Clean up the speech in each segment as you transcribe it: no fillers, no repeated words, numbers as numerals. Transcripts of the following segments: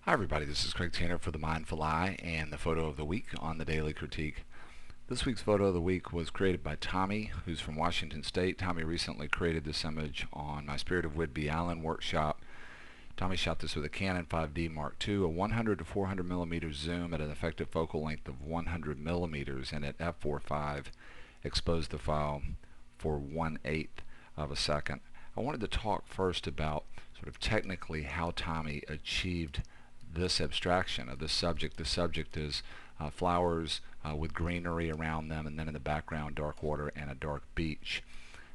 Hi everybody, this is Craig Tanner for The Mindful Eye and the photo of the week on the Daily Critique. This week's photo of the week was created by Tommy, who's from Washington State. Tommy recently created this image on my Spirit of Whidbey Island workshop. Tommy shot this with a Canon 5D Mark II, a 100 to 400 millimeter zoom at an effective focal length of 100 millimeters, and at f4.5 exposed the file for 1/8 of a second. I wanted to talk first about sort of technically how Tommy achieved this abstraction of the subject. The subject is flowers with greenery around them, and then in the background dark water and a dark beach.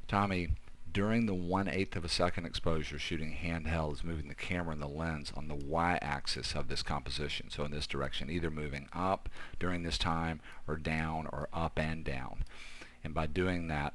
Tommy, during the 1/8 of a second exposure, shooting handheld, is moving the camera and the lens on the y-axis of this composition, so in this direction, either moving up during this time or down or up and down. And by doing that,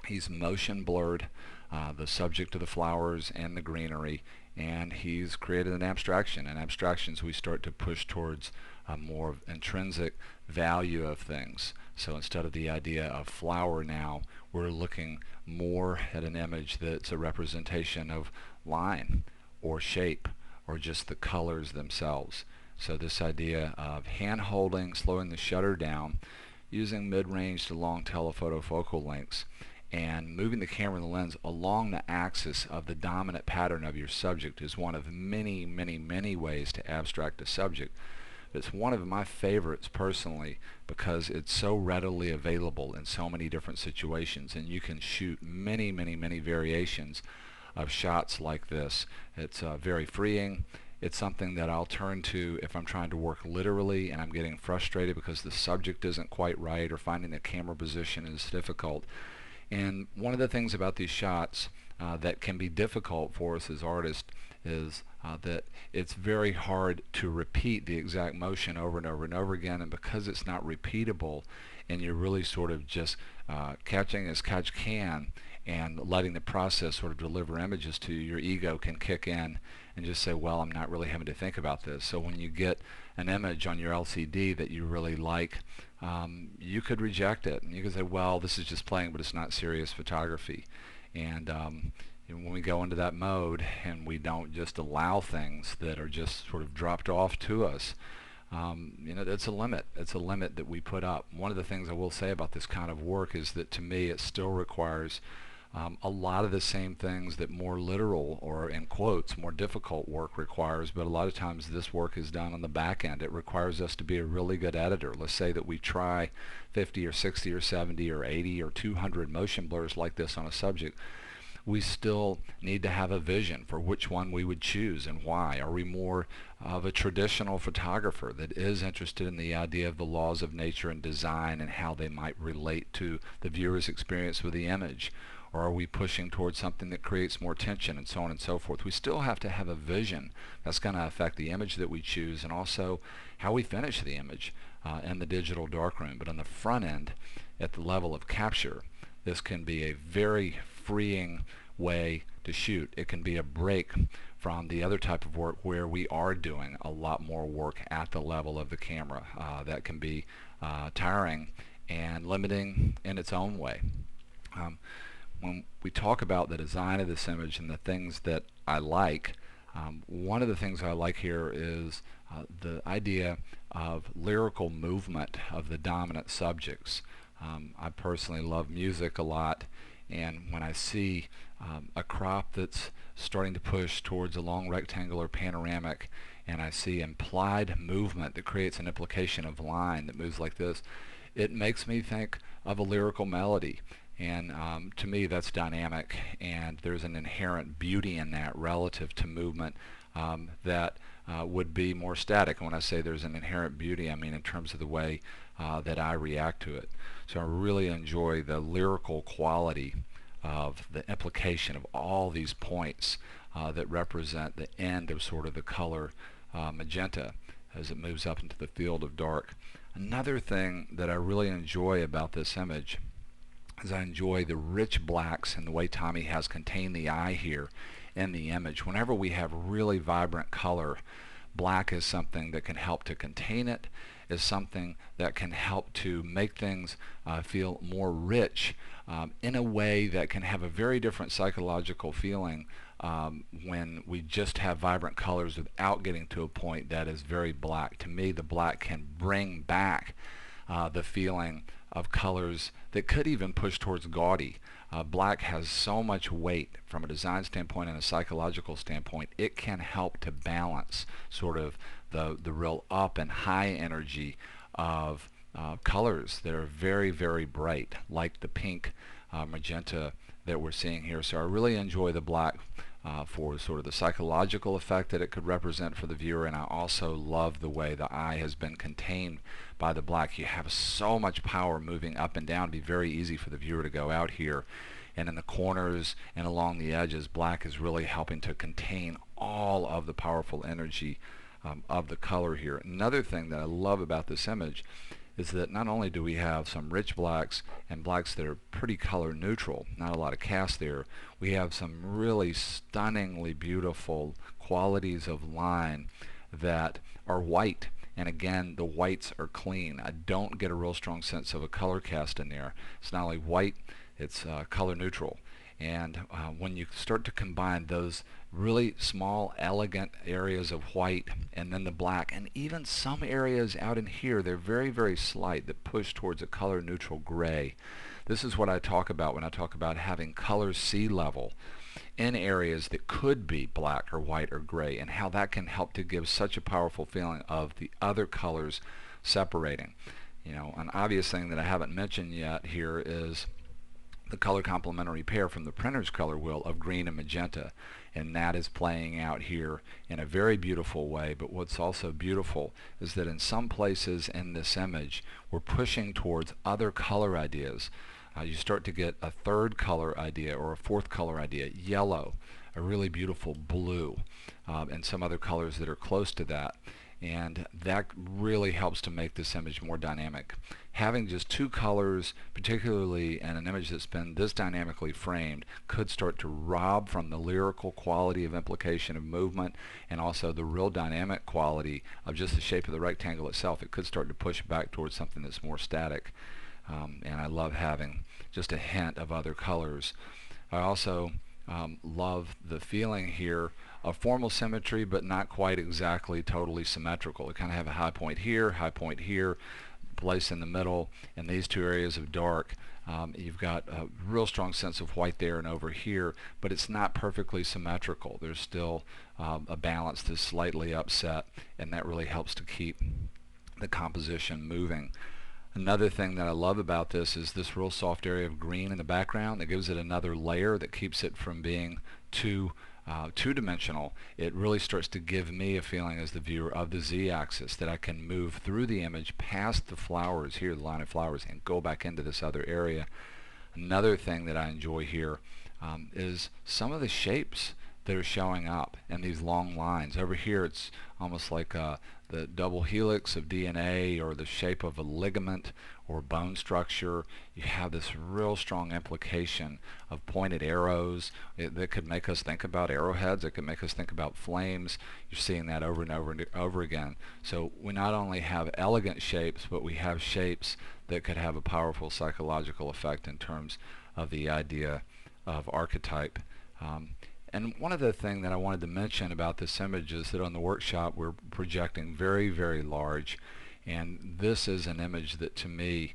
he's motion blurred the subject of the flowers and the greenery, and he's created an abstraction. And abstractions, we start to push towards a more intrinsic value of things. So instead of the idea of flower now, we're looking more at an image that's a representation of line or shape or just the colors themselves. So this idea of hand holding, slowing the shutter down, using mid-range to long telephoto focal lengths, and moving the camera and the lens along the axis of the dominant pattern of your subject is one of many, many, many ways to abstract a subject. It's one of my favorites personally because it's so readily available in so many different situations, and you can shoot many, many, many variations of shots like this. It's very freeing. It's something that I'll turn to if I'm trying to work literally and I'm getting frustrated because the subject isn't quite right or finding the camera position is difficult. And one of the things about these shots that can be difficult for us as artists is that it's very hard to repeat the exact motion over and over and over again, and because it's not repeatable and you're really sort of just catching as catch can and letting the process sort of deliver images to you, your ego can kick in and just say, well, I'm not really having to think about this. So when you get an image on your LCD that you really like, you could reject it, and you could say, well, this is just playing, but it's not serious photography. And when we go into that mode and we don't just allow things that are just sort of dropped off to us, it's a limit. It's a limit that we put up. One of the things I will say about this kind of work is that to me it still requires a lot of the same things that more literal, or in quotes, more difficult work requires, but a lot of times this work is done on the back end. It requires us to be a really good editor. Let's say that we try 50 or 60 or 70 or 80 or 200 motion blurs like this on a subject. We still need to have a vision for which one we would choose and why. Are we more of a traditional photographer that is interested in the idea of the laws of nature and design and how they might relate to the viewer's experience with the image? Or are we pushing towards something that creates more tension, and so on and so forth? We still have to have a vision that's going to affect the image that we choose and also how we finish the image in the digital darkroom. But on the front end, at the level of capture, this can be a very freeing way to shoot. It can be a break from the other type of work where we are doing a lot more work at the level of the camera. That can be tiring and limiting in its own way. When we talk about the design of this image and the things that I like, one of the things I like here is the idea of lyrical movement of the dominant subjects. I personally love music a lot, and when I see a crop that's starting to push towards a long rectangular panoramic, and I see implied movement that creates an implication of line that moves like this, it makes me think of a lyrical melody. And to me, that's dynamic, and there's an inherent beauty in that relative to movement that would be more static. And when I say there's an inherent beauty, I mean in terms of the way that I react to it. So I really enjoy the lyrical quality of the implication of all these points that represent the end of sort of the color magenta as it moves up into the field of dark. Another thing that I really enjoy about this image is I enjoy the rich blacks and the way Tommy has contained the eye here in the image. Whenever we have really vibrant color, black is something that can help to contain it is something that can help to make things feel more rich in a way that can have a very different psychological feeling when we just have vibrant colors without getting to a point that is very black. To me, the black can bring back the feeling of colors that could even push towards gaudy. Black has so much weight from a design standpoint and a psychological standpoint. It can help to balance sort of the real up and high energy of colors that are very, very bright, like the pink, magenta that we're seeing here. So I really enjoy the black for sort of the psychological effect that it could represent for the viewer, and I also love the way the eye has been contained by the black. You have so much power moving up and down. It'd be very easy for the viewer to go out here, and in the corners and along the edges, black is really helping to contain all of the powerful energy of the color here. Another thing that I love about this image is that not only do we have some rich blacks and blacks that are pretty color neutral, not a lot of cast there, we have some really stunningly beautiful qualities of line that are white. And again, the whites are clean. I don't get a real strong sense of a color cast in there. It's not only white, it's color neutral. And when you start to combine those really small, elegant areas of white and then the black, and even some areas out in here, they're very, very slight, that push towards a color neutral gray. This is what I talk about when I talk about having color sea level in areas that could be black or white or gray, and how that can help to give such a powerful feeling of the other colors separating. You know, an obvious thing that I haven't mentioned yet here is the color complementary pair from the printer's color wheel of green and magenta, and that is playing out here in a very beautiful way. But what's also beautiful is that in some places in this image we're pushing towards other color ideas. You start to get a third color idea or a fourth color idea, yellow, a really beautiful blue, and some other colors that are close to that. And that really helps to make this image more dynamic. Having just two colors, particularly in an image that's been this dynamically framed, could start to rob from the lyrical quality of implication of movement, and also the real dynamic quality of just the shape of the rectangle itself. It could start to push back towards something that's more static. And I love having just a hint of other colors. I also love the feeling here of formal symmetry, but not quite exactly totally symmetrical. You kind of have a high point here, place in the middle, and these two areas of dark. You've got a real strong sense of white there and over here, but it's not perfectly symmetrical. There's still a balance that's slightly upset, and that really helps to keep the composition moving. Another thing that I love about this is this real soft area of green in the background that gives it another layer that keeps it from being too two-dimensional. It really starts to give me a feeling as the viewer of the z-axis, that I can move through the image past the flowers here, the line of flowers, and go back into this other area. Another thing that I enjoy here is some of the shapes that are showing up in these long lines. Over here it's almost like the double helix of DNA, or the shape of a ligament or bone structure. You have this real strong implication of pointed arrows that could make us think about arrowheads. It could make us think about flames. You're seeing that over and over and over again. So we not only have elegant shapes, but we have shapes that could have a powerful psychological effect in terms of the idea of archetype. And one other thing that I wanted to mention about this image is that on the workshop we're projecting very, very large, and this is an image that to me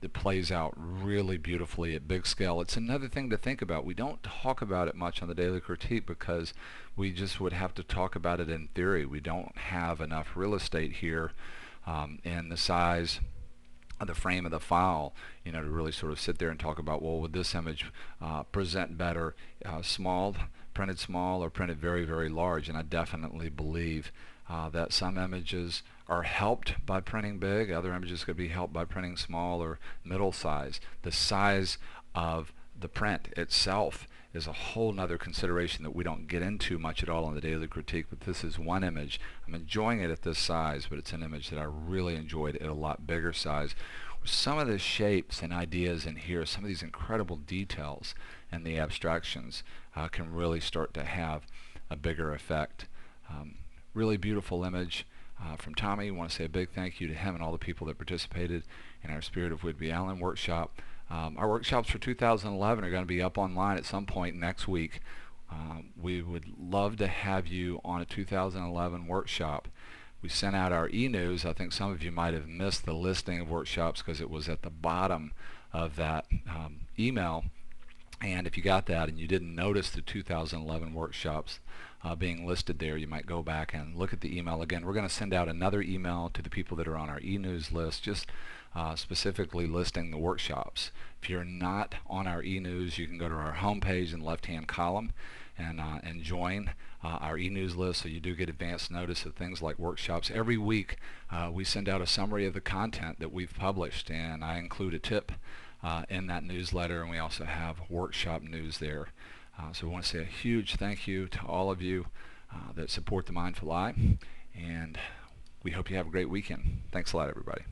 it plays out really beautifully at big scale. It's another thing to think about. We don't talk about it much on the Daily Critique because we just would have to talk about it in theory. We don't have enough real estate here in the size of the frame of the file, you know, to really sort of sit there and talk about, well, would this image present better printed small, or printed very, very large? And I definitely believe that some images are helped by printing big, other images could be helped by printing small or middle size. The size of the print itself is a whole nother consideration that we don't get into much at all in the Daily Critique, but this is one image. I'm enjoying it at this size, but it's an image that I really enjoyed at a lot bigger size. Some of the shapes and ideas in here, some of these incredible details and the abstractions can really start to have a bigger effect. Really beautiful image. from Tommy. We want to say a big thank you to him and all the people that participated in our Spirit of Whidbey Island workshop. Our workshops for 2011 are going to be up online at some point next week. We would love to have you on a 2011 workshop. We sent out our e-news. I think some of you might have missed the listing of workshops because it was at the bottom of that email. And if you got that and you didn't notice the 2011 workshops being listed there, you might go back and look at the email again. We're going to send out another email to the people that are on our e-news list, just specifically listing the workshops. If you're not on our e-news, you can go to our homepage in the left-hand column and join our e-news list, so you do get advance notice of things like workshops. Every week we send out a summary of the content that we've published, and I include a tip in that newsletter, and we also have workshop news there. So we want to say a huge thank you to all of you that support the Mindful Eye, and we hope you have a great weekend. Thanks a lot, everybody.